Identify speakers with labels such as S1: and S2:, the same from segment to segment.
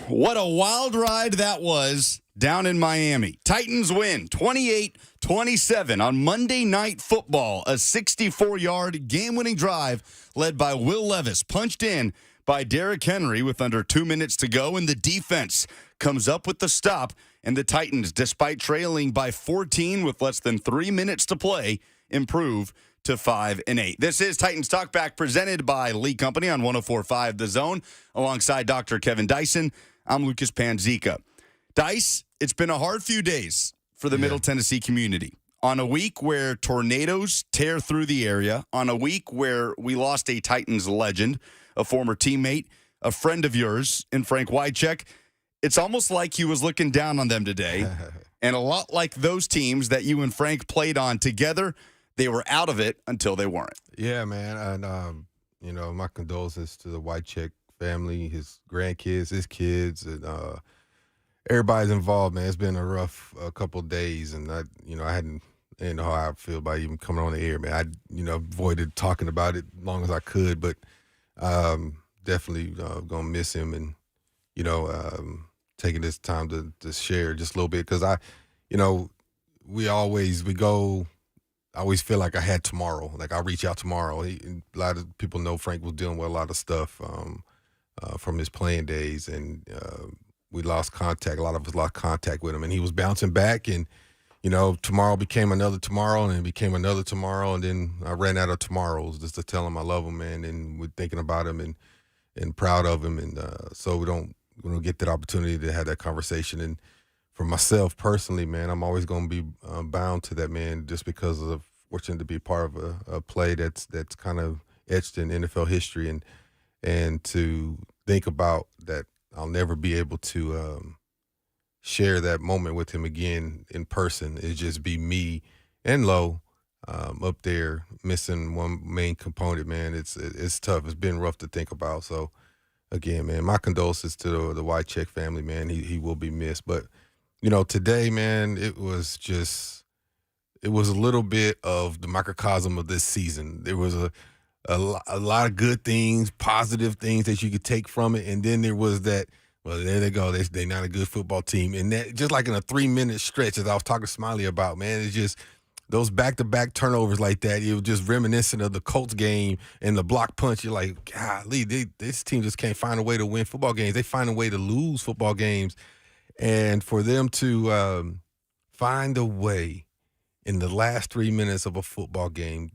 S1: What a wild ride that was down in Miami. Titans win 28-27 on Monday Night Football. A 64-yard game-winning drive led by Will Levis, punched in by Derrick Henry with under 2 minutes to go, and the defense comes up with the stop, and the Titans, despite trailing by 14 with less than 3 minutes to play, improve to 5-8. This is Titans Talkback, presented by Lee Company on 104.5 The Zone, alongside Dr. Kevin Dyson. I'm Lucas Panzica. Dice, it's been a hard few days for the Middle Tennessee community. On a week where tornadoes tear through the area, on a week where we lost a Titans legend, a former teammate, a friend of yours in Frank Wycheck, it's almost like he was looking down on them today. And a lot like those teams that you and Frank played on together, they were out of it until they weren't.
S2: Yeah, man. And, my condolences to the Wycheck family, his grandkids, his kids, and everybody's involved, man. It's been a rough couple of days, and I didn't know how I feel about even coming on the air, man. I, avoided talking about it as long as I could, but definitely gonna miss him, and taking this time to share just a little bit, because I always feel like I had tomorrow. Like, I'll reach out tomorrow. A lot of people know Frank was dealing with a lot of stuff from his playing days, and we lost contact. A lot of us lost contact with him, and he was bouncing back, and tomorrow became another tomorrow, and it became another tomorrow, and then I ran out of tomorrows just to tell him I love him, man, and we're thinking about him and proud of him, and so we don't get that opportunity to have that conversation. And for myself personally, man, I'm always going to be bound to that, man, just because of fortunate to be part of a play that's kind of etched in NFL history, and to think about that I'll never be able to share that moment with him again in person. It just be me and Lo up there missing one main component, man. It's tough. It's been rough to think about. So again, man, my condolences to the Wycheck family, man. He will be missed. But today, man, it was a little bit of the microcosm of this season. There was a lot of good things, positive things that you could take from it, and then there was that, well, there they go. They're not a good football team. And that, just like in a 3-minute stretch, as I was talking to Smiley about, man, it's just those back-to-back turnovers like that. It was just reminiscent of the Colts game and the block punch. You're like, golly, this team just can't find a way to win football games. They find a way to lose football games. And for them to find a way in the last 3 minutes of a football game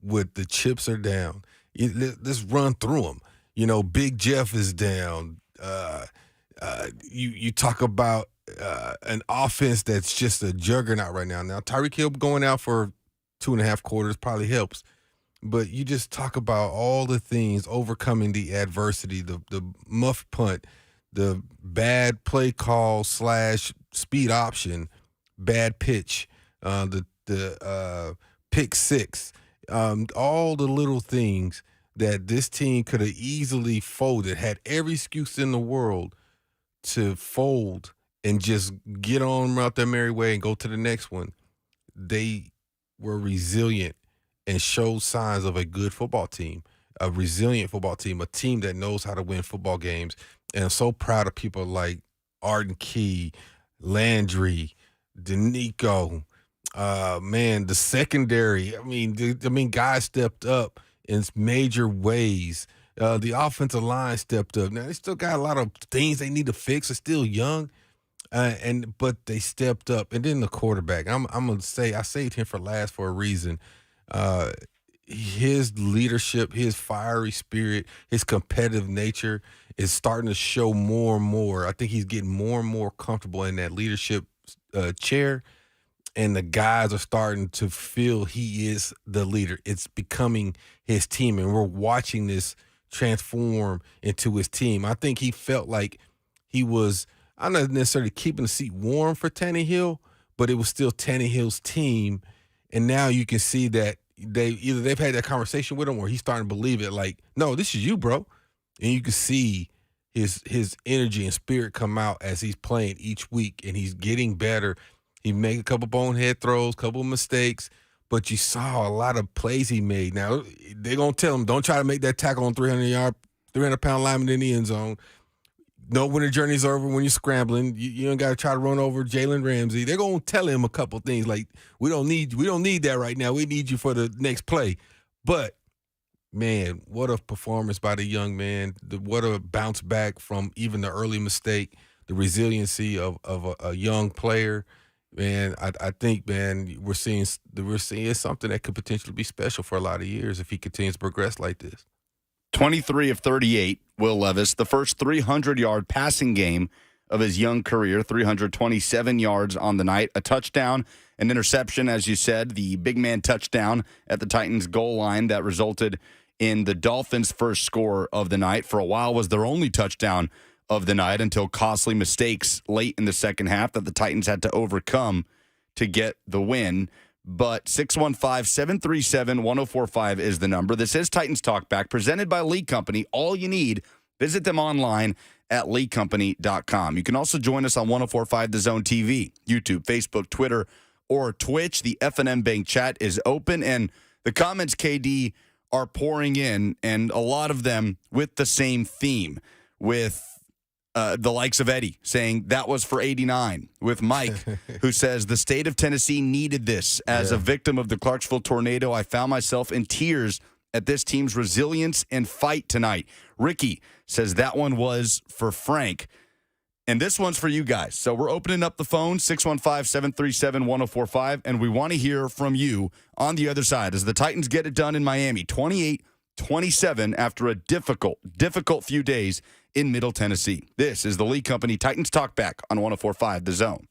S2: with the chips are down, let's run through them. Big Jeff is down. You talk about an offense that's just a juggernaut right now. Now, Tyreek Hill going out for 2.5 quarters probably helps. But you just talk about all the things, overcoming the adversity, the muff punt, the bad play call / speed option, bad pitch, the pick six, all the little things that this team could have easily folded, had every excuse in the world to fold and just get on out their merry way and go to the next one. They were resilient and showed signs of a good football team, a resilient football team, a team that knows how to win football games. And I'm so proud of people like Arden Key, Landry, Danico, the secondary. I mean, guys stepped up in major ways. The offensive line stepped up. Now, they still got a lot of things they need to fix. They're still young, but they stepped up. And then the quarterback. I'm going to say, I saved him for last for a reason. His leadership, his fiery spirit, his competitive nature is starting to show more and more. I think he's getting more and more comfortable in that leadership chair, and the guys are starting to feel he is the leader. It's becoming his team, and we're watching this transform into his team. I think he felt like he was, I'm not necessarily keeping the seat warm for Tannehill, but it was still Tannehill's team, and now you can see that they've had that conversation with him, or he's starting to believe it. Like, no, this is you, bro. And you can see his energy and spirit come out as he's playing each week, and he's getting better. He made a couple bonehead throws, couple mistakes, but you saw a lot of plays he made. Now, they're going to tell him, don't try to make that tackle on 300-pound lineman in the end zone. know when the journey's over, when you're scrambling. You don't got to try to run over Jalen Ramsey. They're going to tell him a couple things like, we don't need that right now. We need you for the next play. But, man, what a performance by the young man. What a bounce back from even the early mistake, the resiliency of a young player. Man, I think, man, we're seeing something that could potentially be special for a lot of years if he continues to progress like this.
S1: 23 of 38, Will Levis, the first 300-yard passing game of his young career, 327 yards on the night, a touchdown, an interception, as you said, the big man touchdown at the Titans goal line that resulted in the Dolphins' first score of the night. For a while was their only touchdown of the night until costly mistakes late in the second half that the Titans had to overcome to get the win. But 615-737-1045 is the number. This is Titans Talkback, presented by League Company. All you need, visit them online at leaguecompany.com. You can also join us on 1045 The Zone TV, YouTube, Facebook, Twitter, or Twitch. The F&M Bank chat is open, and the comments, KD, are pouring in, and a lot of them with the same theme, with the likes of Eddie saying that was for 89, with Mike, who says the state of Tennessee needed this. As a victim of the Clarksville tornado, I found myself in tears at this team's resilience and fight tonight. Ricky says that one was for Frank. And this one's for you guys. So we're opening up the phone, 615-737-1045, and we want to hear from you on the other side as the Titans get it done in Miami, 28-27 after a difficult few days in Middle Tennessee. This is the League Company Titans Talkback on 1045 The Zone.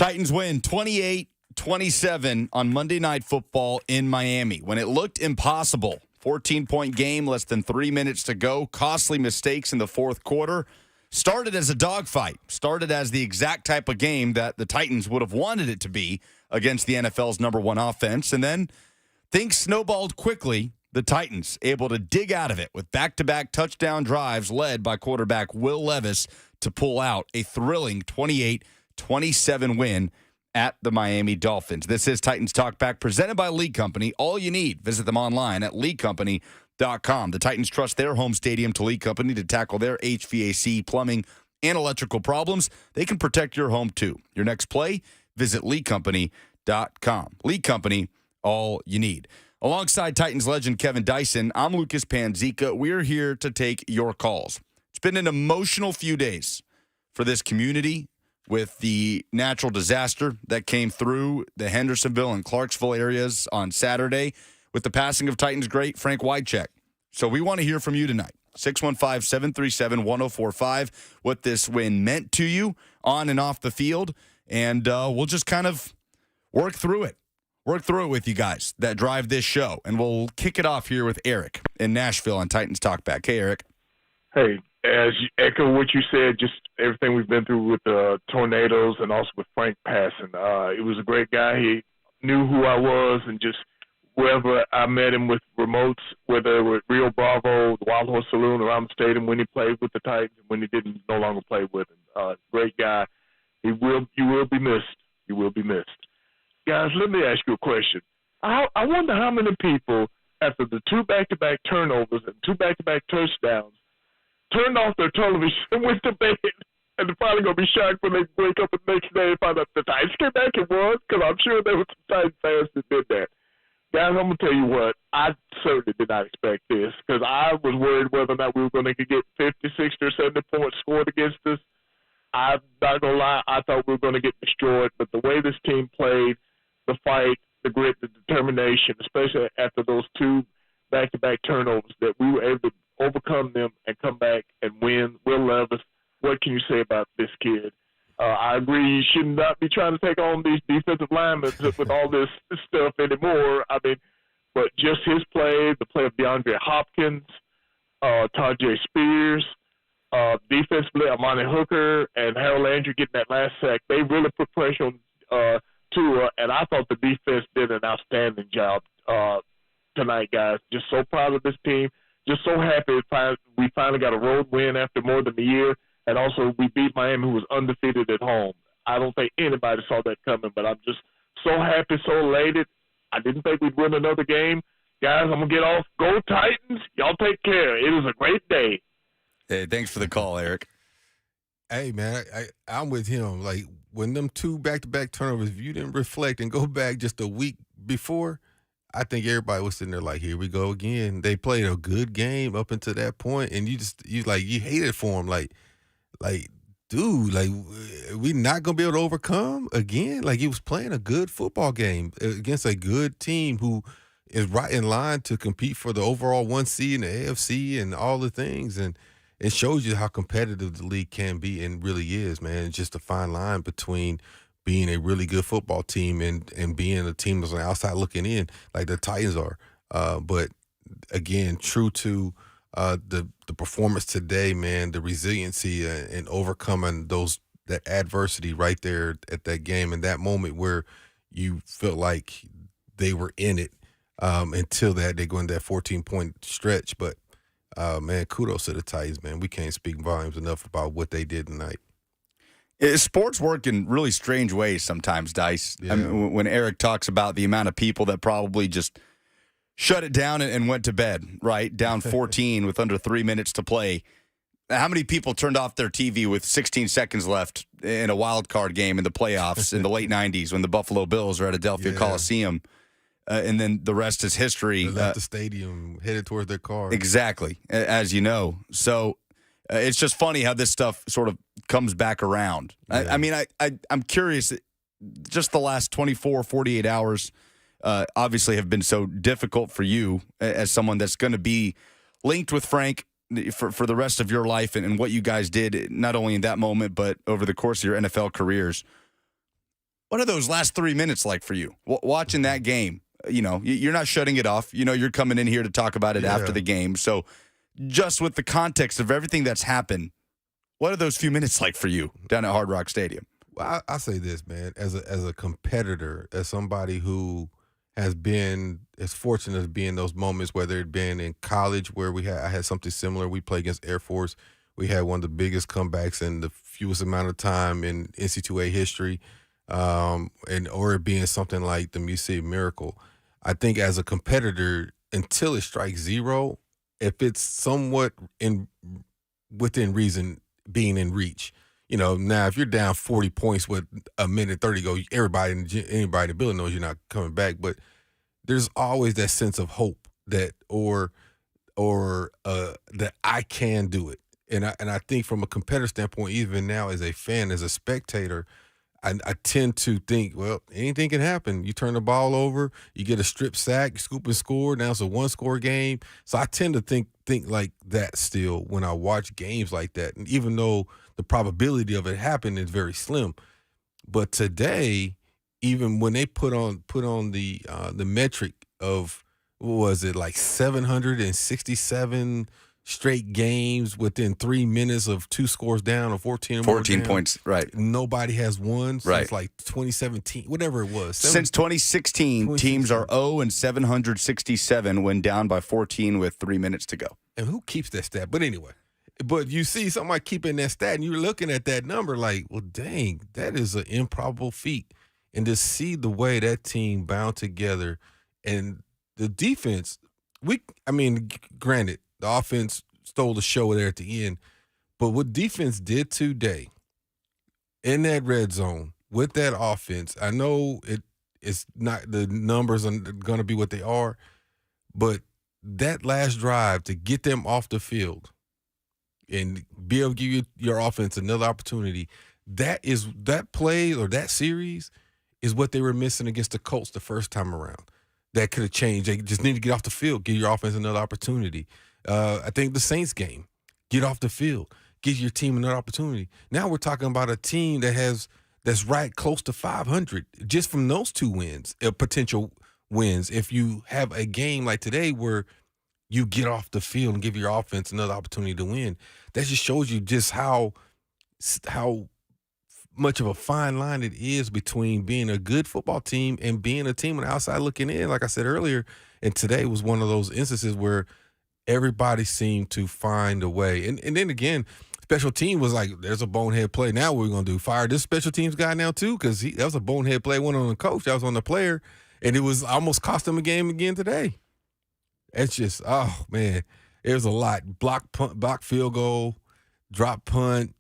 S1: Titans win 28-27 on Monday Night Football in Miami. When it looked impossible, 14-point game, less than 3 minutes to go, costly mistakes in the fourth quarter. Started as a dogfight, started as the exact type of game that the Titans would have wanted it to be against the NFL's number one offense. And then things snowballed quickly. The Titans able to dig out of it with back-to-back touchdown drives led by quarterback Will Levis to pull out a thrilling 28-27 win at the Miami Dolphins. This is Titans Talkback presented by League Company. All you need, visit them online at leaguecompany.com. The Titans trust their home stadium to League Company to tackle their HVAC, plumbing, and electrical problems. They can protect your home, too. Your next play, visit leaguecompany.com. League Company, all you need. Alongside Titans legend Kevin Dyson, I'm Lucas Panzica. We're here to take your calls. It's been an emotional few days for this community with the natural disaster that came through the Hendersonville and Clarksville areas on Saturday with the passing of Titans great Frank Wycheck. So we want to hear from you tonight. 615-737-1045, what this win meant to you on and off the field. And we'll just kind of work through it. Work through it with you guys that drive this show. And we'll kick it off here with Eric in Nashville on Titans Talkback. Hey, Eric.
S3: Hey, as you echo what you said, just everything we've been through with the tornadoes and also with Frank passing. It was a great guy. He knew who I was, and just wherever I met him with remotes, whether it was Rio Bravo, the Wild Horse Saloon around the stadium when he played with the Titans and when he didn't no longer play with him. Great guy. You will be missed. You will be missed. Guys, let me ask you a question. I wonder how many people, after the two back-to-back turnovers and two back-to-back touchdowns, turned off their television and went to bed, and they're probably going to be shocked when they wake up the next day and find out the Titans came back and won, because I'm sure there were some Titans fans that did that. Guys, I'm going to tell you what, I certainly did not expect this, because I was worried whether or not we were going to get 50, 60, or 70 points scored against us. I'm not going to lie, I thought we were going to get destroyed, but the way this team played, the fight, the grit, the determination, especially after those two back-to-back turnovers, that we were able to overcome them and come back and win. Will Levis, what can you say about this kid? I agree you should not be trying to take on these defensive linemen with all this stuff anymore. I mean, but just his play, the play of DeAndre Hopkins, Tajay Spears, defensively, Amani Hooker and Harold Landry getting that last sack, they really put pressure on Tua, and I thought the defense did an outstanding job tonight, guys. Just so proud of this team. Just so happy we finally got a road win after more than a year, and also we beat Miami, who was undefeated at home. I don't think anybody saw that coming, but I'm just so happy, so elated. I didn't think we'd win another game. Guys, I'm going to get off. Go Titans. Y'all take care. It was a great day.
S1: Hey, thanks for the call, Eric.
S2: Hey, man, I'm with him. Like, when them two back-to-back turnovers, if you didn't reflect and go back just a week before, I think everybody was sitting there like, here we go again. They played a good game up until that point, and you hated for them. Like, dude, like, we not going to be able to overcome again? Like, he was playing a good football game against a good team who is right in line to compete for the overall 1 seed in the AFC and all the things, and it shows you how competitive the league can be and really is, man. It's just a fine line between being a really good football team and being a team that's on the outside looking in, like the Titans are. But, again, true to the performance today, man, the resiliency and overcoming that adversity right there at that game and that moment where you felt like they were in it until they go into that 14-point stretch. But, man, kudos to the Titans, man. We can't speak volumes enough about what they did tonight.
S1: Sports work in really strange ways sometimes, Dice.
S2: Yeah.
S1: I mean, when Eric talks about the amount of people that probably just shut it down and went to bed, right? Down 14 with under 3 minutes to play. How many people turned off their TV with 16 seconds left in a wild card game in the playoffs in the late 90s when the Buffalo Bills were at Adelphia Coliseum? And then the rest is history.
S2: They left the stadium, headed towards their car.
S1: Exactly, as you know. So it's just funny how this stuff sort of comes back around.
S2: Yeah.
S1: I mean, I'm curious, just the last 24, 48 hours obviously have been so difficult for you as someone that's going to be linked with Frank for the rest of your life and what you guys did, not only in that moment, but over the course of your NFL careers. What are those last 3 minutes like for you? Watching that game, you're not shutting it off. You're coming in here to talk about it after the game. So just with the context of everything that's happened, what are those few minutes like for you down at Hard Rock Stadium?
S2: Well, I say this, man, as a competitor, as somebody who has been as fortunate as being those moments, whether it been in college where I had something similar. We played against Air Force. We had one of the biggest comebacks in the fewest amount of time in NC2A history, or it being something like the Museum Miracle. I think as a competitor, until it strikes zero, if it's somewhat within reason, being in reach. Now if you're down 40 points with a minute 30 go, anybody in the building knows you're not coming back. But there's always that sense of hope that that I can do it. And I think from a competitor standpoint, even now as a fan, as a spectator, I tend to think, well, anything can happen. You turn the ball over, you get a strip sack, scoop and score. Now it's a one-score game. So I tend to think like that still when I watch games like that. And even though the probability of it happening is very slim, but today, even when they put on the metric of, what was it, like 767 straight games within 3 minutes of 2 scores down or 14 or
S1: 14
S2: more down.
S1: points, right.
S2: Nobody has won since like 2017, whatever it was.
S1: Since 2016, teams are 0 and 767 when down by 14 with 3 minutes to go.
S2: And who keeps that stat? But anyway, you see somebody keeping that stat, and you're looking at that number like, well, dang, that is an improbable feat. And to see the way that team bound together and the defense, granted, the offense stole the show there at the end, but what defense did today in that red zone with that offense, I know it's not, the numbers are going to be what they are, but that last drive to get them off the field and be able to give your offense another opportunity, that play or that series is what they were missing against the Colts the first time around. That could have changed. They just need to get off the field, give your offense another opportunity. I think the Saints game, get off the field, give your team another opportunity. Now we're talking about a team that's right close to 500 just from those 2 wins, potential wins. If you have a game like today where you get off the field and give your offense another opportunity to win, that just shows you just how much of a fine line it is between being a good football team and being a team on the outside looking in, like I said earlier. And today was one of those instances where everybody seemed to find a way. And then again, special team was like, there's a bonehead play. Now what are we going to do? Fire this special teams guy now too? Because that was a bonehead play. One on the coach, that was on the player. And it was almost cost them a game again today. It's just, oh, man, it was a lot. Block punt, block field goal, drop punt,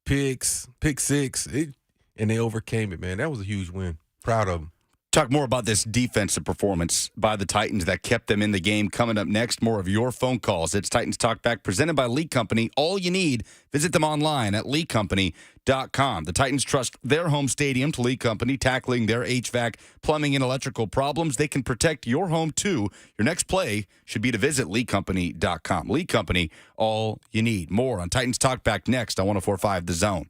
S2: pick six, and they overcame it, man. That was a huge win. Proud of them.
S1: Talk more about this defensive performance by the Titans that kept them in the game. Coming up next, more of your phone calls. It's Titans Talkback presented by Lee Company. All you need, visit them online at leecompany.com. The Titans trust their home stadium to Lee Company, tackling their HVAC, plumbing, and electrical problems. They can protect your home, too. Your next play should be to visit leecompany.com. Lee Company, all you need. More on Titans Talkback next on 104.5 The Zone.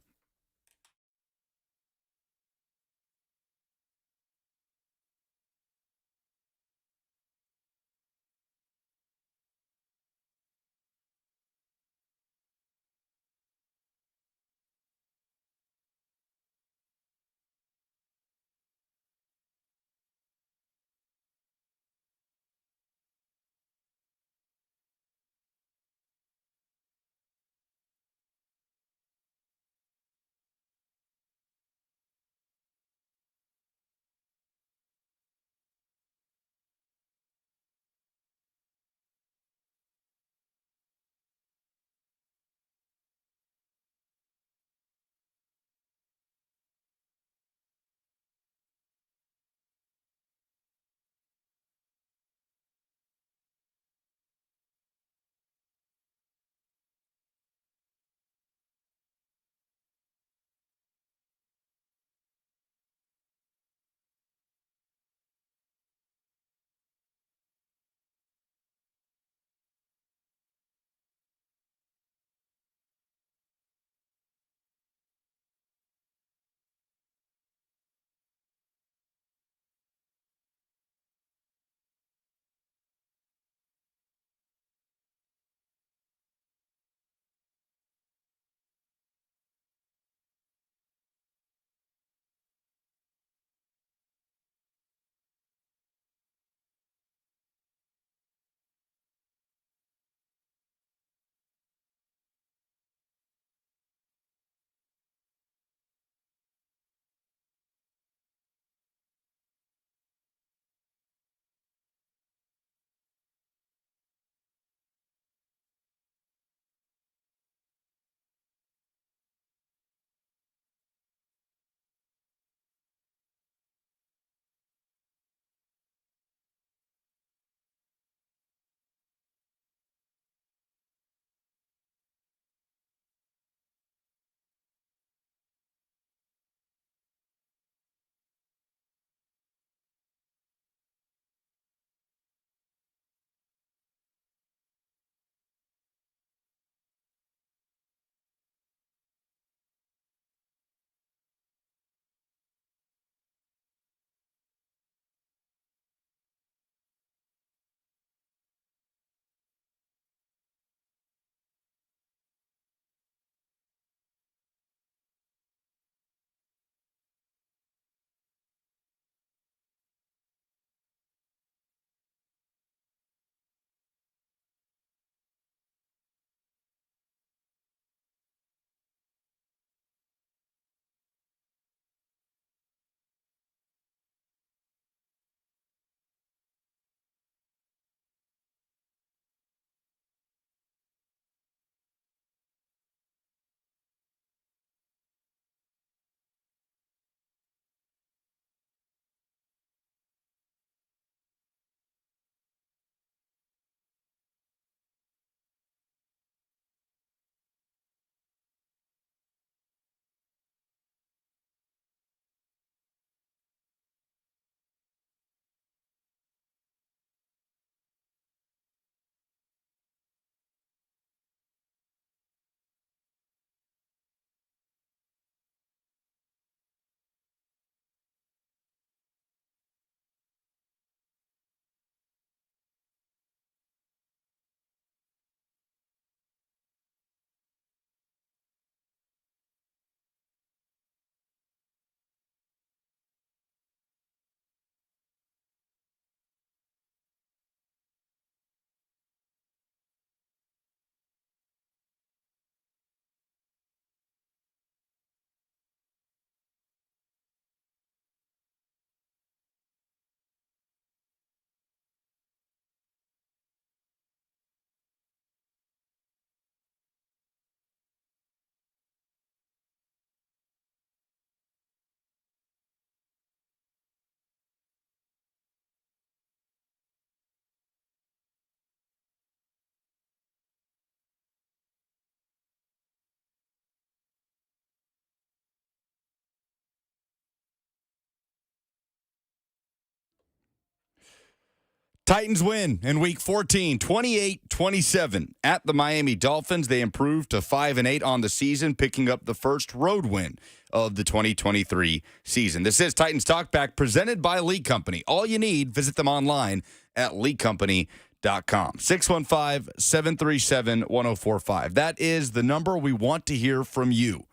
S1: Titans win in Week 14, 28-27 at the Miami Dolphins. They improved to 5-8 on the season, picking up the first road win of the 2023 season. This is Titans Talkback, presented by Lee Company. All you need, visit them online at leecompany.com. 615-737-1045. That is the number we want to hear from you.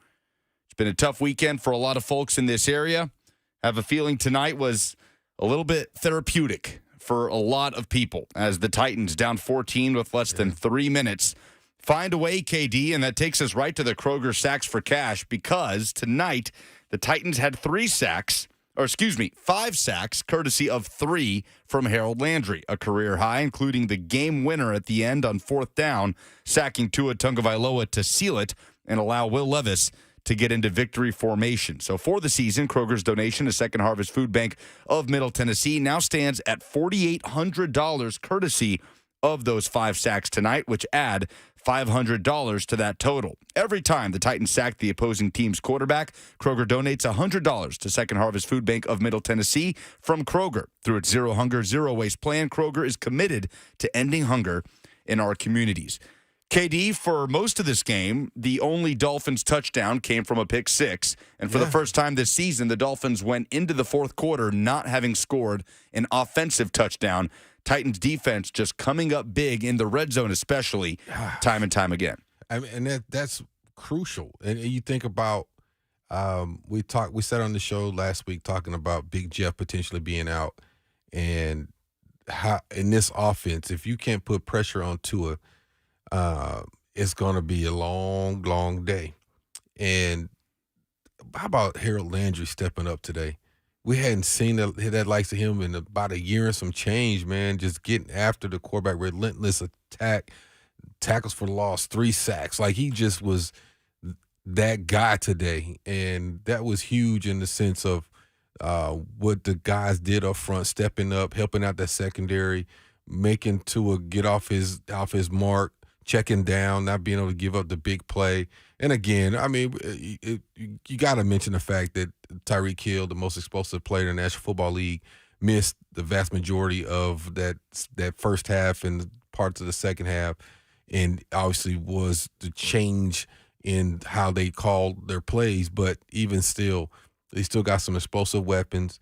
S1: It's been a tough weekend for a lot of folks in this area. I have a feeling tonight was a little bit therapeutic for a lot of people as the Titans, down 14 with less than 3 minutes, find a way, KD, and that takes us right to the Kroger Sacks for Cash, because tonight the Titans had 5 sacks, courtesy of 3 from Harold Landry, a career high, including the game winner at the end on 4th down, sacking Tua Tagovailoa to seal it and allow Will Levis to get into victory formation. So for the season, Kroger's donation to Second Harvest Food Bank of Middle Tennessee now stands at $4,800, courtesy of those 5 sacks tonight, which add $500 to that total. Every time the Titans sack the opposing team's quarterback, Kroger donates $100 to Second Harvest Food Bank of Middle Tennessee from Kroger. Through its Zero Hunger, Zero Waste plan, Kroger is committed to ending hunger in our communities. KD, for most of this game, the only Dolphins touchdown came from a pick 6. And for the first time this season, the Dolphins went into the fourth quarter not having scored an offensive touchdown. Titans defense just coming up big in the red zone, especially time and time again.
S2: I mean, and that's crucial. And you think about, we said on the show last week talking about Big Jeff potentially being out, and how in this offense, if you can't put pressure on Tua, it's going to be a long, long day. And how about Harold Landry stepping up today? We hadn't seen that likes of him in about a year and some change, man. Just getting after the quarterback, relentless attack, tackles for loss, 3 sacks. Like, he just was that guy today. And that was huge in the sense of what the guys did up front, stepping up, helping out that secondary, making Tua get off his mark, checking down, not being able to give up the big play. And again, I mean, you got to mention the fact that Tyreek Hill, the most explosive player in the National Football League, missed the vast majority of that first half and parts of the second half, and obviously was the change in how they called their plays. But even still, they still got some explosive weapons.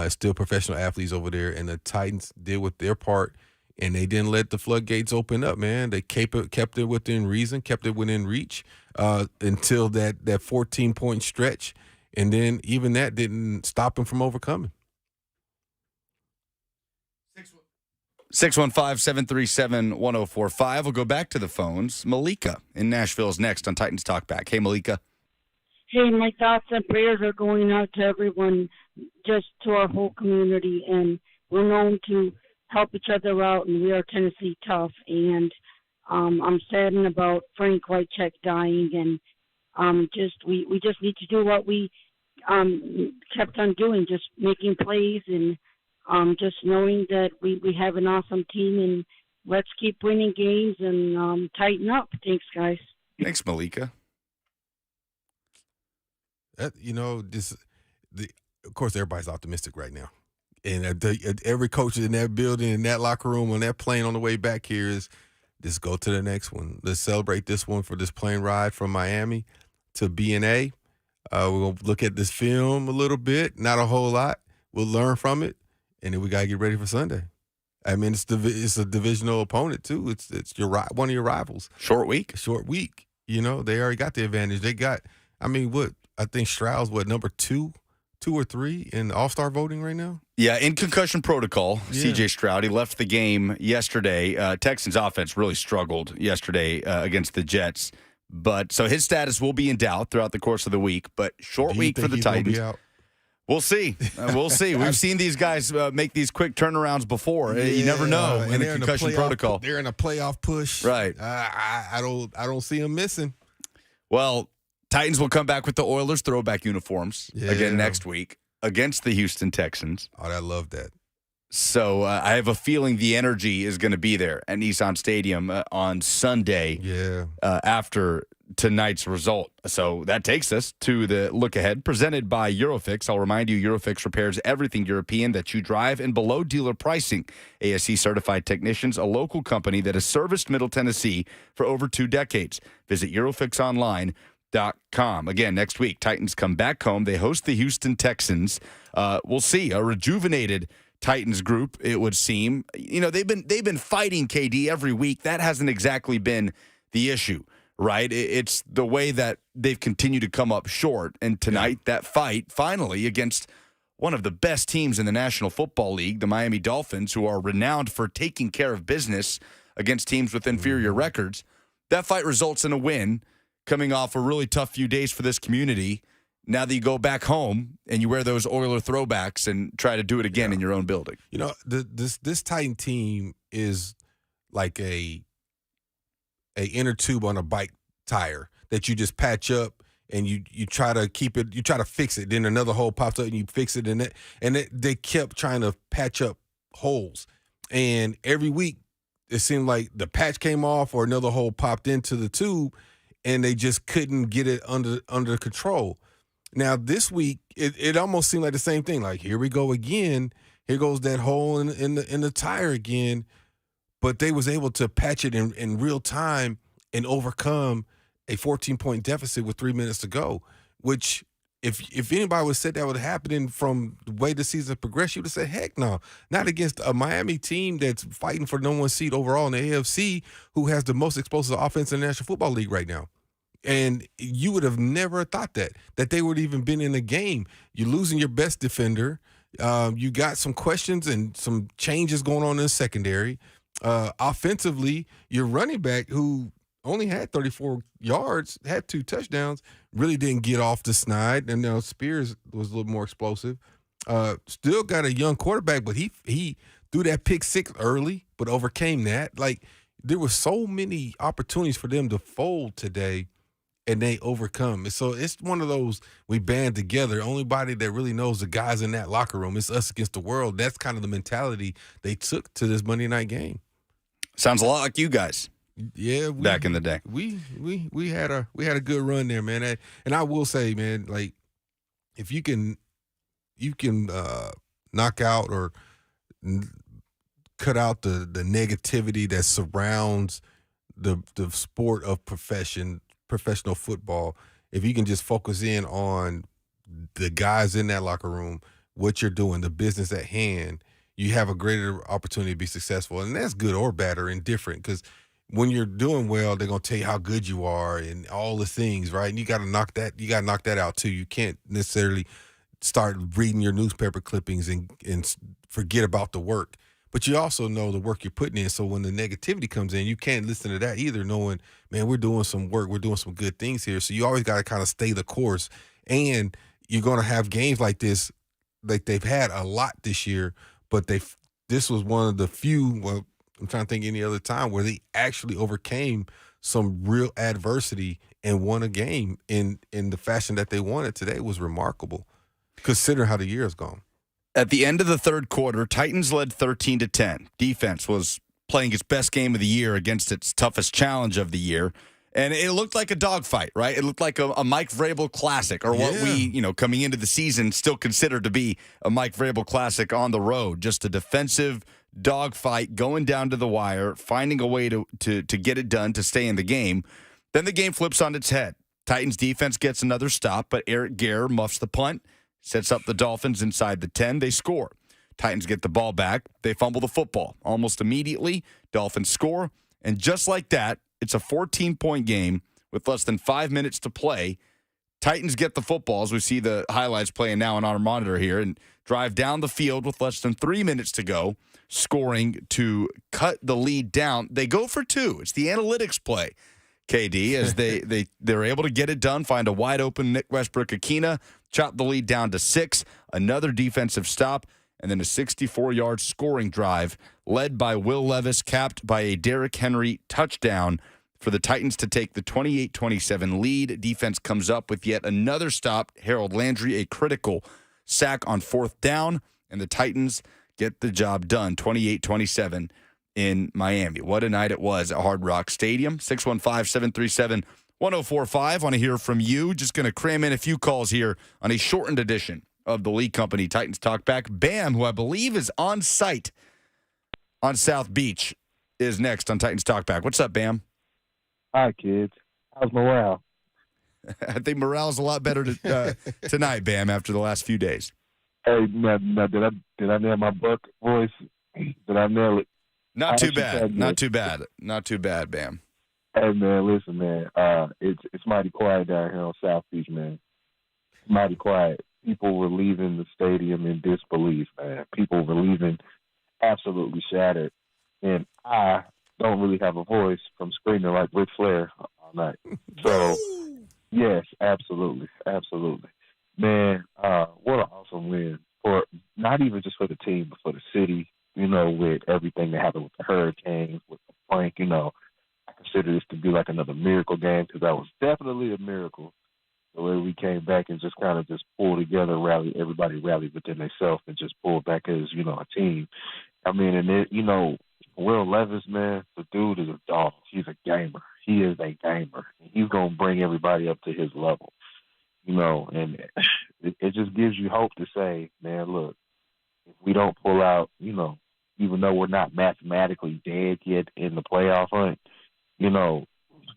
S2: Still professional athletes over there, and the Titans did with their part. And they didn't let the floodgates open up, man. They kept it within reason, kept it within reach until that 14-point stretch. And then even that didn't stop them from overcoming.
S1: 615-737-1045. We'll go back to the phones. Malika in Nashville is next on Titans Talkback. Hey, Malika.
S4: Hey, my thoughts and prayers are going out to everyone, just to our whole community. And we're known to help each other out, and we are Tennessee tough. And I'm saddened about Frank Wycheck dying, and we just need to do what we kept on doing, just making plays, and just knowing that we have an awesome team, and let's keep winning games and tighten up. Thanks, guys.
S1: Thanks, Malika.
S2: Of course, everybody's optimistic right now. And every coach in that building, in that locker room, on that plane on the way back here is just go to the next one. Let's celebrate this one for this plane ride from Miami to B&A. We're going to look at this film a little bit, not a whole lot. We'll learn from it, and then we got to get ready for Sunday. I mean, it's a divisional opponent, too. It's one of your rivals.
S1: Short week.
S2: You know, they already got the advantage. They got, I think Stroud's, number 2 or 3 in All-Star voting right now?
S1: Yeah, in concussion protocol, C.J. Stroud. He left the game yesterday. Texans offense really struggled yesterday against the Jets. But so his status will be in doubt throughout the course of the week. But short week for the Titans. We'll see. We'll see. We've seen these guys make these quick turnarounds before. Yeah, you never know in the concussion protocol.
S2: They're in a playoff push.
S1: Right.
S2: I don't see them missing.
S1: Well, Titans will come back with the Oilers throwback uniforms again next week against the Houston Texans.
S2: Oh, I love that.
S1: So I have a feeling the energy is going to be there at Nissan Stadium on Sunday after tonight's result. So that takes us to the look ahead presented by Eurofix. I'll remind you, Eurofix repairs everything European that you drive and below dealer pricing. ASE certified technicians, a local company that has serviced Middle Tennessee for over 2 decades. Visit EurofixOnline.com. Again, next week, Titans come back home. They host the Houston Texans. We'll see a rejuvenated Titans group, it would seem. You know, they've been fighting KD every week. That hasn't exactly been the issue, right? It's the way that they've continued to come up short. And tonight, that fight finally against one of the best teams in the National Football League, the Miami Dolphins, who are renowned for taking care of business against teams with inferior records. That fight results in a win, coming off a really tough few days for this community. Now that you go back home and you wear those Oiler throwbacks and try to do it again in your own building.
S2: You know, this Titan team is like a inner tube on a bike tire that you just patch up and you try to keep it, you try to fix it. Then another hole pops up and you fix it, and they kept trying to patch up holes. And every week it seemed like the patch came off or another hole popped into the tube, and they just couldn't get it under control. Now, this week, it almost seemed like the same thing. Like, here we go again. Here goes that hole in the tire again. But they was able to patch it in real time and overcome a 14-point deficit with 3 minutes to go, which if anybody would have said that would happen from the way the season progressed, you would have said, heck no, not against a Miami team that's fighting for no one seed overall in the AFC, who has the most explosive offense in the National Football League right now. And you would have never thought that they would have even been in the game. You're losing your best defender. You got some questions and some changes going on in the secondary. Offensively, your running back, who only had 34 yards, had 2 touchdowns, really didn't get off the snide. And Spears was a little more explosive. Still got a young quarterback, but he threw that pick 6 early, but overcame that. Like, there were so many opportunities for them to fold today, and they overcome. And so it's one of those, we band together. Only body that really knows the guys in that locker room, it's us against the world. That's kind of the mentality they took to this Monday night game.
S1: Sounds a lot like you guys.
S2: Yeah,
S1: back in the day.
S2: We had a good run there, man. And I will say, man, like, if you can knock out or cut out the negativity that surrounds the sport of professional football, if you can just focus in on the guys in that locker room, what you're doing, the business at hand, you have a greater opportunity to be successful. And that's good or bad or indifferent, because when you're doing well, they're going to tell you how good you are and all the things, right? And you got to knock that out too. You can't necessarily start reading your newspaper clippings and forget about the work. But you also know the work you're putting in. So when the negativity comes in, you can't listen to that either, knowing, man, we're doing some work. We're doing some good things here. So you always got to kind of stay the course. And you're going to have games like this, like they've had a lot this year, but this was one of the few, well, I'm trying to think any other time where they actually overcame some real adversity and won a game in the fashion that they won it today. Was remarkable, considering how the year has gone.
S1: At the end of the third quarter, Titans led 13-10. Defense was playing its best game of the year against its toughest challenge of the year. And it looked like a dogfight, right? It looked like a Mike Vrabel classic, or what we, coming into the season, still considered to be a Mike Vrabel classic on the road. Just a defensive dogfight, going down to the wire, finding a way to get it done, to stay in the game. Then the game flips on its head. Titans defense gets another stop, but Eric Gare muffs the punt, sets up the Dolphins inside the 10. They score. Titans get the ball back. They fumble the football. Almost immediately, Dolphins score. And just like that, it's a 14-point game with less than 5 minutes to play. Titans get the football, as we see the highlights playing now on our monitor here, and drive down the field with less than 3 minutes to go, scoring to cut the lead down. They go for 2. It's the analytics play, KD, as they're able to get it done, find a wide-open Nick Westbrook-Akina, chop the lead down to 6, another defensive stop, and then a 64-yard scoring drive led by Will Levis, capped by a Derrick Henry touchdown for the Titans to take the 28-27 lead. Defense comes up with yet another stop. Harold Landry, a critical sack on 4th down, and the Titans get the job done 28-27 in Miami. What a night it was at Hard Rock Stadium. 615-737-1045. Want to hear from you. Just going to cram in a few calls here on a shortened edition of the Lee Company Titans Talkback. Bam, who I believe is on site on South Beach, is next on Titans Talkback. What's up, Bam?
S5: Hi, kids. How's morale?
S1: I think morale's a lot better tonight, Bam, after the last few days.
S5: Hey, now, did I nail my Buck voice? Did I nail it?
S1: Not too bad. Not too bad, Bam.
S5: Hey, man, listen, man. It's mighty quiet down here on South Beach, man. Mighty quiet. People were leaving the stadium in disbelief, man. People were leaving absolutely shattered. And I don't really have a voice from screaming like Ric Flair all night. So, yes, absolutely. Man, what an awesome win. For not even just for the team, but for the city, with everything that happened with the hurricanes, with the Frank, I consider this to be like another miracle game because that was definitely a miracle. The way we came back and just kind of just pulled together, everybody rallied within themselves and just pulled back as, a team. I mean, and it, Will Levis, man, the dude is a dog. He's a gamer. He is a gamer. He's going to bring everybody up to his level, and it just gives you hope to say, man, look, if we don't pull out, even though we're not mathematically dead yet in the playoff hunt,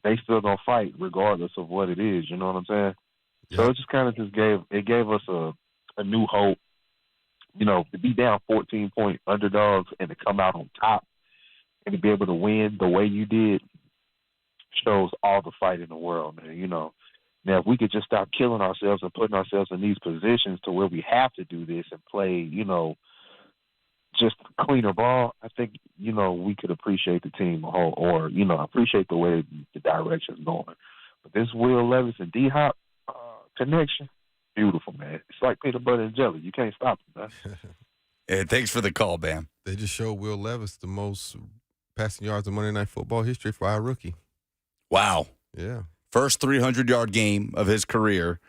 S5: they still going to fight regardless of what it is. You know what I'm saying? Yep. So it just kind of gave us a new hope, to be down 14-point underdogs and to come out on top and to be able to win the way you did shows all the fight in the world, man. Now, if we could just stop killing ourselves and putting ourselves in these positions to where we have to do this and play, just cleaner ball, I think, we could appreciate the team a whole or, appreciate the way the direction's going. But this Will Levis and D-Hop connection, beautiful, man. It's like peanut butter and jelly. You can't stop it, man.
S1: Hey, thanks for the call, Bam.
S2: They just showed Will Levis the most passing yards in Monday Night Football history for our rookie.
S1: Wow.
S2: Yeah.
S1: First 300-yard game of his career,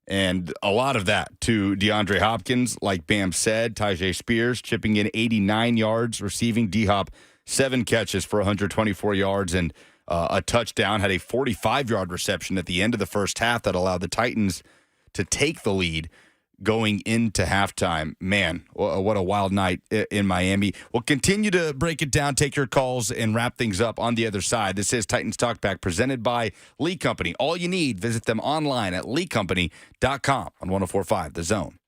S1: and a lot of that to DeAndre Hopkins, like Bam said, Tyjae Spears chipping in 89 yards, receiving D-Hop 7 catches for 124 yards and a touchdown, had a 45-yard reception at the end of the first half that allowed the Titans to take the lead going into halftime. Man, what a wild night in Miami. We'll continue to break it down, take your calls, and wrap things up on the other side. This is Titans Talkback presented by Lee Company. All you need, visit them online at leecompany.com on 104.5 The Zone.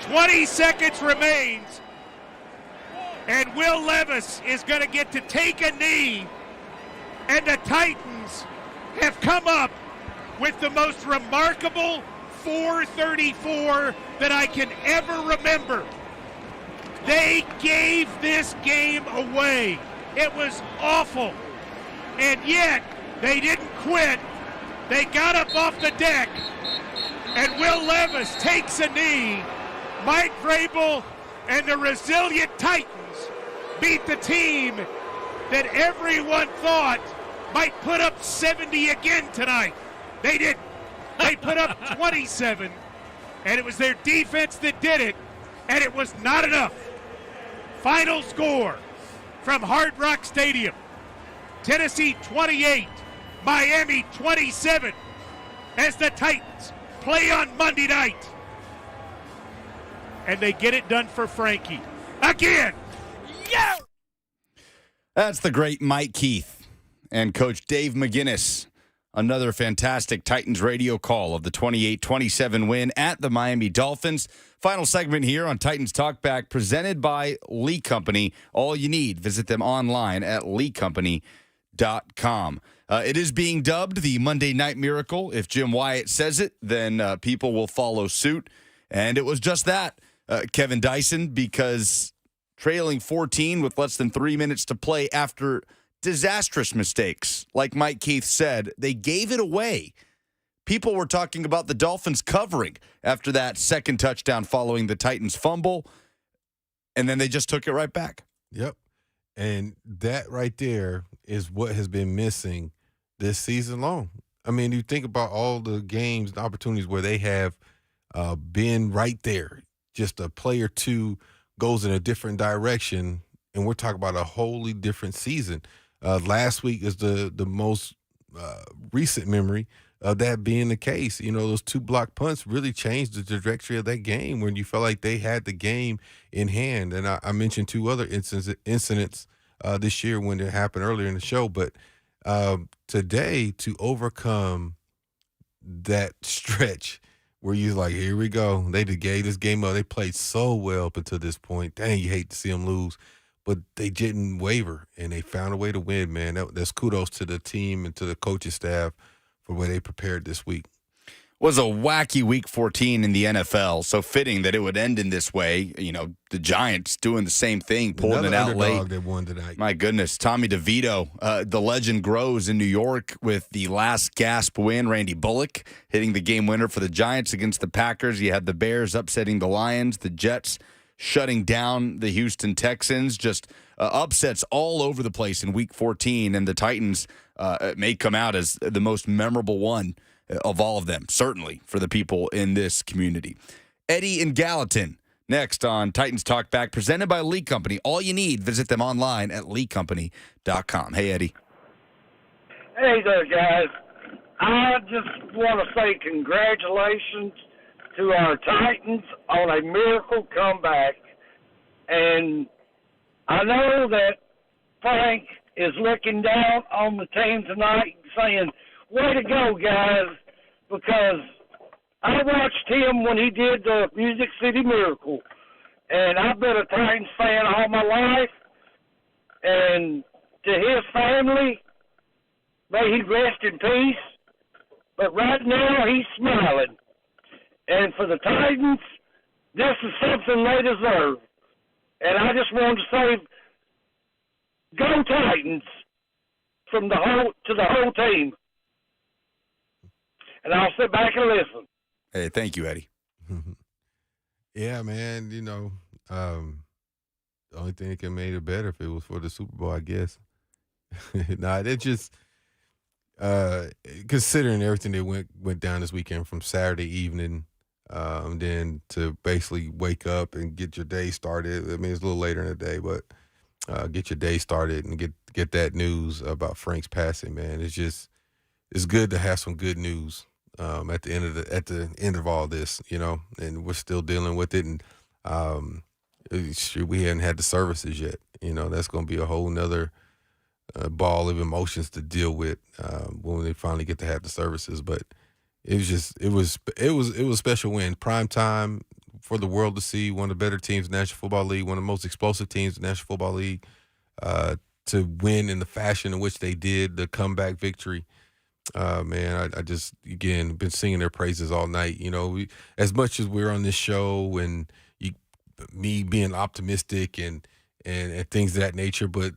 S6: 20 seconds remains, and Will Levis is going to get to take a knee, and the Titans have come up with the most remarkable 434 that I can ever remember. They gave this game away. It was awful. And yet, they didn't quit. They got up off the deck, and Will Levis takes a knee. Mike Vrabel and the resilient Titans beat the team that everyone thought might put up 70 again tonight. They didn't. They put up 27, and it was their defense that did it, and it was not enough. Final score from Hard Rock Stadium: Tennessee 28, Miami 27, as the Titans play on Monday night. And they get it done for Frankie. Again! Yeah!
S1: That's the great Mike Keith and Coach Dave McGinnis. Another fantastic Titans radio call of the 28-27 win at the Miami Dolphins. Final segment here on Titans Talkback, presented by Lee Company. All you need, visit them online at leecompany.com. It is being dubbed the Monday Night Miracle. If Jim Wyatt says it, then people will follow suit. And it was just that, Kevin Dyson, because trailing 14 with less than 3 minutes to play after disastrous mistakes, like Mike Keith said, they gave it away. People were talking about the Dolphins covering after that second touchdown following the Titans fumble, and then they just took it right back.
S2: Yep. And that right there is what has been missing this season long. I mean, you think about all the games and opportunities where they have been right there. Just a play or two goes in a different direction, and we're talking about a wholly different season. Last week is the most recent memory of that being the case. You know, those two block punts really changed the trajectory of that game when you felt like they had the game in hand. And I mentioned two other incidents this year when it happened earlier in the show. But today, to overcome that stretch where you're like, here we go. They gave this game up. They played so well up until this point. Dang, you hate to see them lose. But they didn't waver, and they found a way to win, man. That's kudos to the team and to the coaching staff for the way they prepared this week.
S1: Was a wacky week 14 in the NFL, so fitting that it would end in this way. You know, the Giants doing the same thing, pulling it out late.
S2: That won tonight.
S1: My goodness, Tommy DeVito, the legend grows in New York with the last gasp win. Randy Bullock hitting the game winner for the Giants against the Packers. You had the Bears upsetting the Lions, the Jets shutting down the Houston Texans, just upsets all over the place in Week 14, and the Titans may come out as the most memorable one of all of them, certainly for the people in this community. Eddie in Gallatin, next on Titans Talkback, presented by Lee Company. All you need, visit them online at leecompany.com. Hey, Eddie.
S7: Hey there, guys. I just want to say congratulations to our Titans on a miracle comeback. And I know that Frank is looking down on the team tonight saying, way to go, guys, because I watched him when he did the Music City Miracle. And I've been a Titans fan all my life. And to his family, may he rest in peace. But right now, he's smiling. And for the Titans, this is something they deserve. And I just wanted to say, go Titans from the whole team. And I'll sit back and listen.
S1: Hey, thank you, Eddie.
S2: Yeah, man, you know, the only thing that could have made it better if it was for the Super Bowl, I guess. Nah, it just considering everything that went down this weekend from Saturday evening, then to basically wake up and get your day started. I mean, it's a little later in the day, but get your day started and get that news about Frank's passing, man. It's good to have some good news at the end of all this, you know. And we're still dealing with it, and we hadn't had the services yet. You know, that's going to be a whole nother ball of emotions to deal with when they finally get to have the services. But it was a special win. Prime time for the world to see. One of the better teams in the National Football League, one of the most explosive teams in the National Football League, to win in the fashion in which they did, the comeback victory. Man, I just, again, been singing their praises all night. You know, as much as we're on this show and me being optimistic and things of that nature, but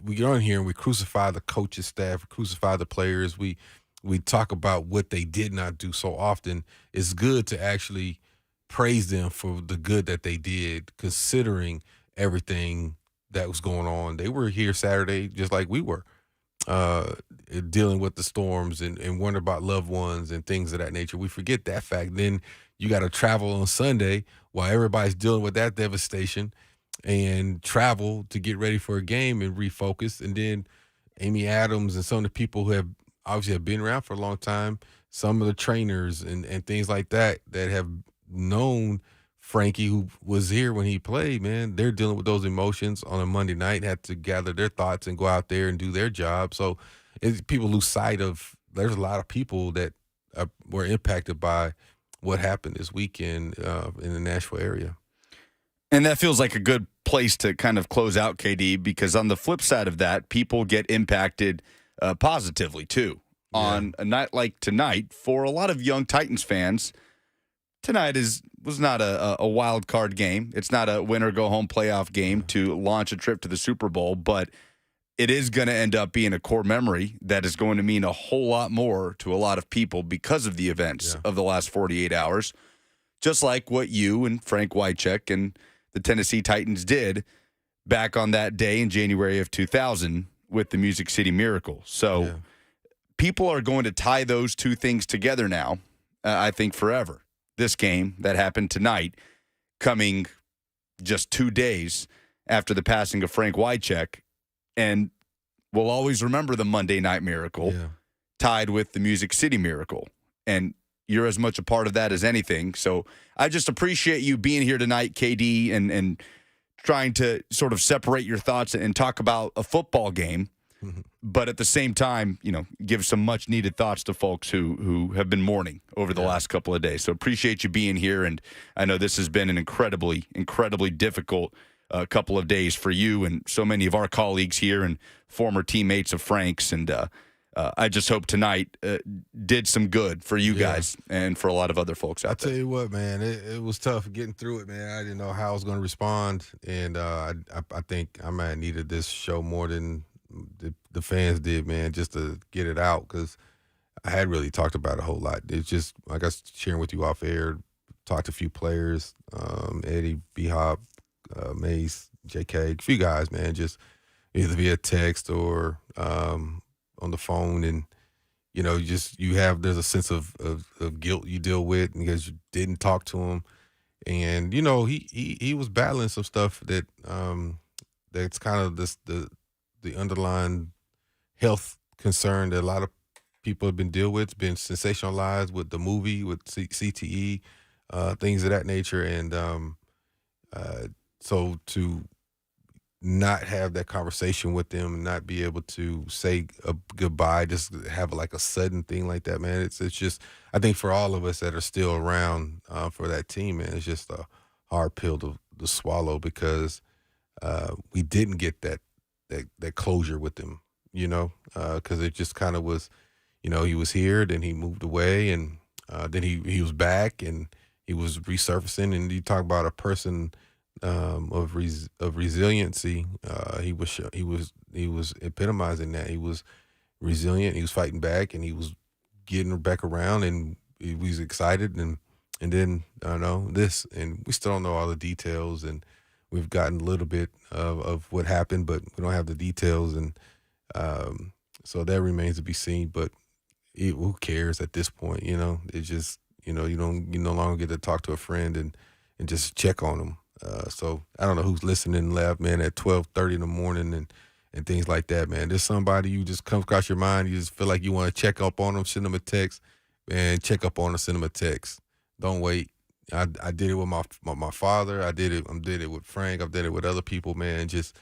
S2: we get on here and we crucify the coaches, staff, crucify the players. We talk about what they did not do so often. It's good to actually praise them for the good that they did, considering everything that was going on. They were here Saturday just like we were, dealing with the storms and wondering about loved ones and things of that nature. We forget that fact. Then you got to travel on Sunday while everybody's dealing with that devastation, and travel to get ready for a game and refocus. And then Amy Adams and some of the people who have obviously been around for a long time, some of the trainers and things like that have known Frankie, who was here when he played, man, they're dealing with those emotions on a Monday night, had to gather their thoughts and go out there and do their job. So people lose sight of, there's a lot of people that were impacted by what happened this weekend in the Nashville area.
S1: And that feels like a good place to kind of close out, KD, because on the flip side of that, people get impacted positively too. Yeah. On a night like tonight, for a lot of young Titans fans, tonight was not a wild card game. It's not a win or go home playoff game to launch a trip to the Super Bowl, but it is going to end up being a core memory that is going to mean a whole lot more to a lot of people because of the events of the last 48 hours, just like what you and Frank Wycheck and the Tennessee Titans did back on that day in January of 2000 with the Music City Miracle. So people are going to tie those two things together now, I think, forever. This game that happened tonight, coming just 2 days after the passing of Frank Wycheck, and we'll always remember the Monday Night Miracle tied with the Music City Miracle. And you're as much a part of that as anything. So I just appreciate you being here tonight, KD, and trying to sort of separate your thoughts and talk about a football game, but at the same time, you know, give some much needed thoughts to folks who have been mourning over the last couple of days. So appreciate you being here. And I know this has been an incredibly, incredibly difficult couple of days for you and so many of our colleagues here and former teammates of Frank's. And I just hope tonight did some good for you guys and for a lot of other folks out there.
S2: I'll tell you what, man, it was tough getting through it, man. I didn't know how I was going to respond. And I think I might have needed this show more than the fans did, man, just to get it out, because I had really talked about it a whole lot. It's just, like I was sharing with you off air, talked to a few players, Eddie, B-Hop, Mace, JK, a few guys, man, just either via text or on the phone. And, you know, there's a sense of guilt you deal with because you didn't talk to him. And, you know, he was battling some stuff that that's kind of the underlying health concern that a lot of people have been dealing with. It's been sensationalized with the movie, with CTE, things of that nature. And so to not have that conversation with them, not be able to say a goodbye, just have like a sudden thing like that, man. It's just, I think for all of us that are still around for that team, man, it's just a hard pill to swallow, because we didn't get that closure with him, you know, because it just kind of was, you know, he was here, then he moved away, and then he was back, and he was resurfacing. And you talk about a person of resiliency. He was epitomizing that. He was resilient. He was fighting back, and he was getting back around, and he was excited. And then I don't know this, and we still don't know all the details, and we've gotten a little bit of what happened, but we don't have the details, and so that remains to be seen. But who cares at this point? You know, it's just, you know, you no longer get to talk to a friend and just check on them. So I don't know who's listening live, man, at 12:30 in the morning and things like that, man. There's somebody you just comes across your mind. You just feel like you want to check up on them, send them a text, man. Check up on them, send them a text. Don't wait. I did it with my father. I did it with Frank. I've did it with other people, man. Just,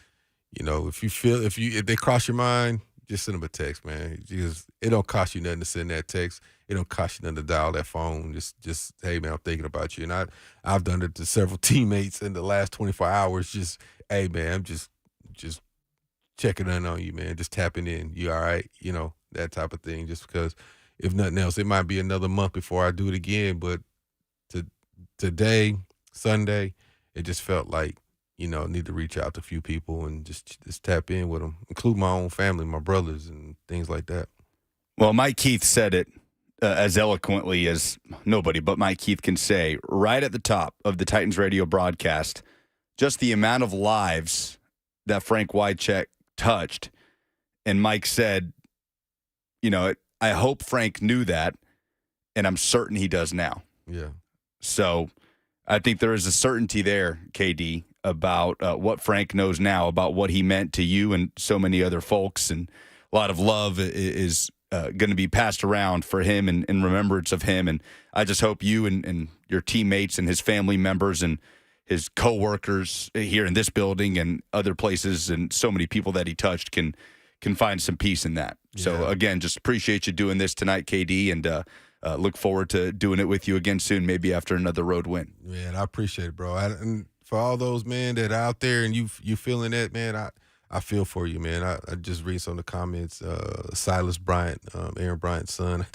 S2: you know, if they cross your mind, just send them a text, man. It don't cost you nothing to send that text. It don't cost you nothing to dial that phone. Just hey, man, I'm thinking about you. And I've done it to several teammates in the last 24 hours. Just, hey, man, I'm just checking in on you, man. Just tapping in. You all right? You know, that type of thing. Just because, if nothing else, it might be another month before I do it again. But today, Sunday, it just felt like, you know, need to reach out to a few people and just tap in with them, include my own family, my brothers, and things like that.
S1: Well, Mike Keith said it as eloquently as nobody but Mike Keith can say, right at the top of the Titans radio broadcast, just the amount of lives that Frank Wycheck touched. And Mike said, you know, I hope Frank knew that, and I'm certain he does now.
S2: Yeah.
S1: So I think there is a certainty there, KD, about what Frank knows now about what he meant to you and so many other folks. And a lot of love is going to be passed around for him and in remembrance of him. And I just hope you and your teammates and his family members and his coworkers here in this building and other places and so many people that he touched can find some peace in that. Yeah. So, again, just appreciate you doing this tonight, KD, and look forward to doing it with you again soon, maybe after another road win.
S2: Man, I appreciate it, bro. And for all those, man, that are out there and you feeling that, man, I feel for you, man. I just read some of the comments. Silas Bryant, Aaron Bryant's son.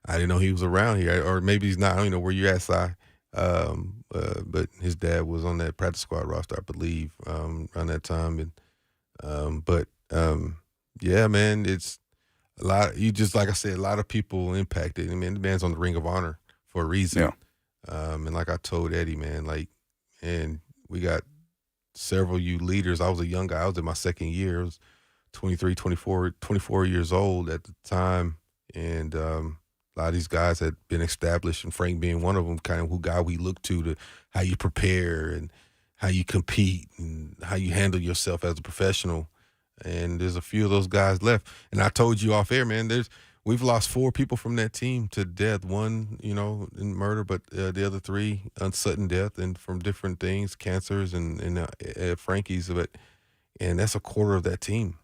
S2: I didn't know he was around here, or maybe he's not. I don't even know where you're at, Si. But his dad was on that practice squad roster, I believe, around that time. And yeah, man, it's a lot. You just, like I said, a lot of people impacted. I mean, the man's on the Ring of Honor for a reason. Yeah. And like I told Eddie, man, and we got several you leaders. I was a young guy. I was in my second year. I was 23, 24 years old at the time. And a lot of these guys had been established, and Frank being one of them, kind of who guy we look to how you prepare and how you compete and how you handle yourself as a professional. And there's a few of those guys left. And I told you off air, man, we've lost 4 people from that team to death. One, you know, in murder, but the other 3 on sudden death and from different things, cancers and Frankie's. And that's a quarter of that team.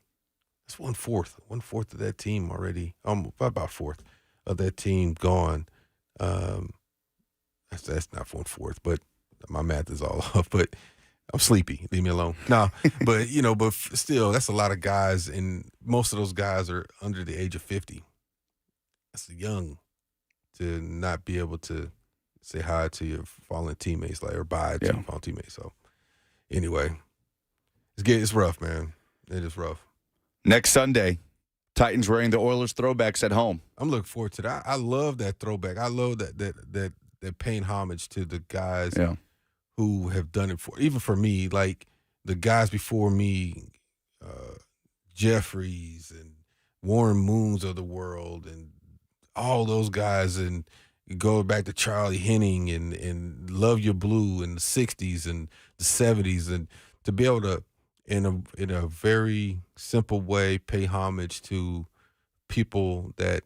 S2: That's 1/4 of that team already. About 1/4 of that team gone. That's not 1/4, but my math is all off. But I'm sleepy. Leave me alone. No, but still, that's a lot of guys, and most of those guys are under the age of 50. That's young to not be able to say hi to your fallen teammates, or bye to your fallen teammates. So, anyway, it's rough, man. It is rough.
S1: Next Sunday, Titans wearing the Oilers throwbacks at home.
S2: I'm looking forward to that. I love that throwback. I love that paying homage to the guys who have done it even for me, like the guys before me, Jeffries and Warren Moons of the world and all those guys, and you go back to Charlie Henning and Love Your Blue in the 60s and the 70s, and to be able to, in a very simple way, pay homage to people that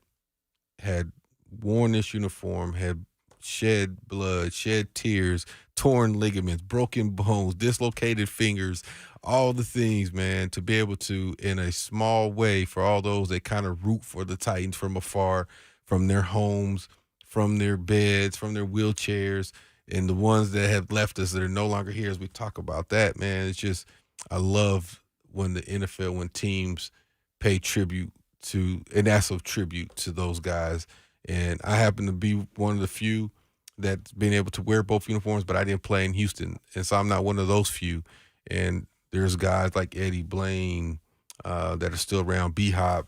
S2: had worn this uniform, had shed blood, shed tears, torn ligaments, broken bones, dislocated fingers, all the things, man, to be able to, in a small way, for all those that kind of root for the Titans from afar, from their homes, from their beds, from their wheelchairs, and the ones that have left us that are no longer here, as we talk about that, man, it's just, I love when the NFL, when teams pay tribute to, and that's a tribute to those guys. And I happen to be one of the few that's been able to wear both uniforms, but I didn't play in Houston. And so I'm not one of those few. And there's guys like Eddie Blaine that are still around, B-Hop,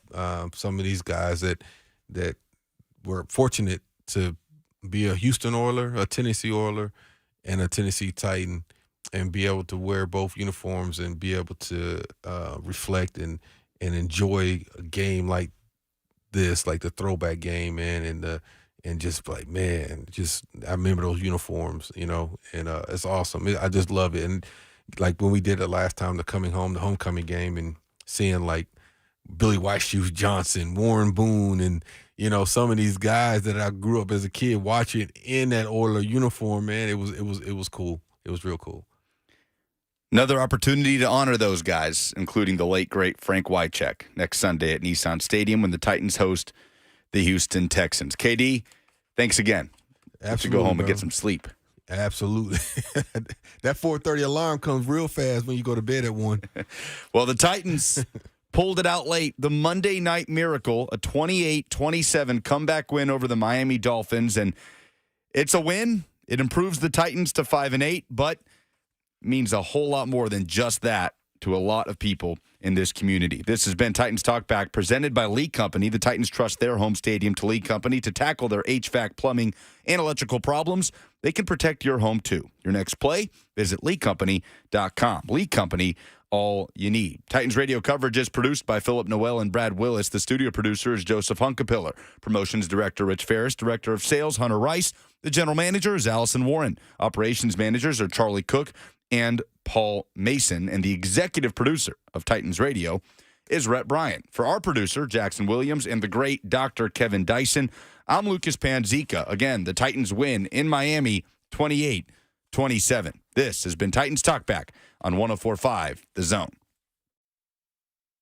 S2: some of these guys that were fortunate to be a Houston Oiler, a Tennessee Oiler, and a Tennessee Titan, and be able to wear both uniforms and be able to reflect and enjoy a game like this, like the throwback game, man, and just like, man, just I remember those uniforms, and it's awesome. I just love it. And like when we did it last time, the homecoming game, and seeing like Billy White Shoes Johnson, Warren Boone, and some of these guys that I grew up as a kid watching in that Oiler uniform, man, it was cool. It was real cool.
S1: Another opportunity to honor those guys, including the late, great Frank Wycheck, next Sunday at Nissan Stadium when the Titans host the Houston Texans. KD, thanks again.
S2: Absolutely,
S1: to go home
S2: bro.
S1: and get some sleep.
S2: Absolutely. That 4:30 alarm comes real fast when you go to bed at 1.
S1: Well, the Titans pulled it out late. The Monday Night Miracle, a 28-27 comeback win over the Miami Dolphins. And it's a win. It improves the Titans to 5-8, but means a whole lot more than just that to a lot of people in this community. This has been Titans Talkback, presented by Lee Company. The Titans trust their home stadium to Lee Company to tackle their HVAC, plumbing, and electrical problems. They can protect your home, too. Your next play, visit LeeCompany.com. Lee Company, all you need. Titans radio coverage is produced by Philip Noel and Brad Willis. The studio producer is Joseph Hunkapiller. Promotions director, Rich Ferris. Director of sales, Hunter Rice. The general manager is Allison Warren. Operations managers are Charlie Cook and Paul Mason. And the executive producer of Titans Radio is Rhett Bryant. For our producer, Jackson Williams, and the great Dr. Kevin Dyson, I'm Lucas Panzica. Again, the Titans win in Miami 28-27. This has been Titans Talkback on 104.5 The Zone.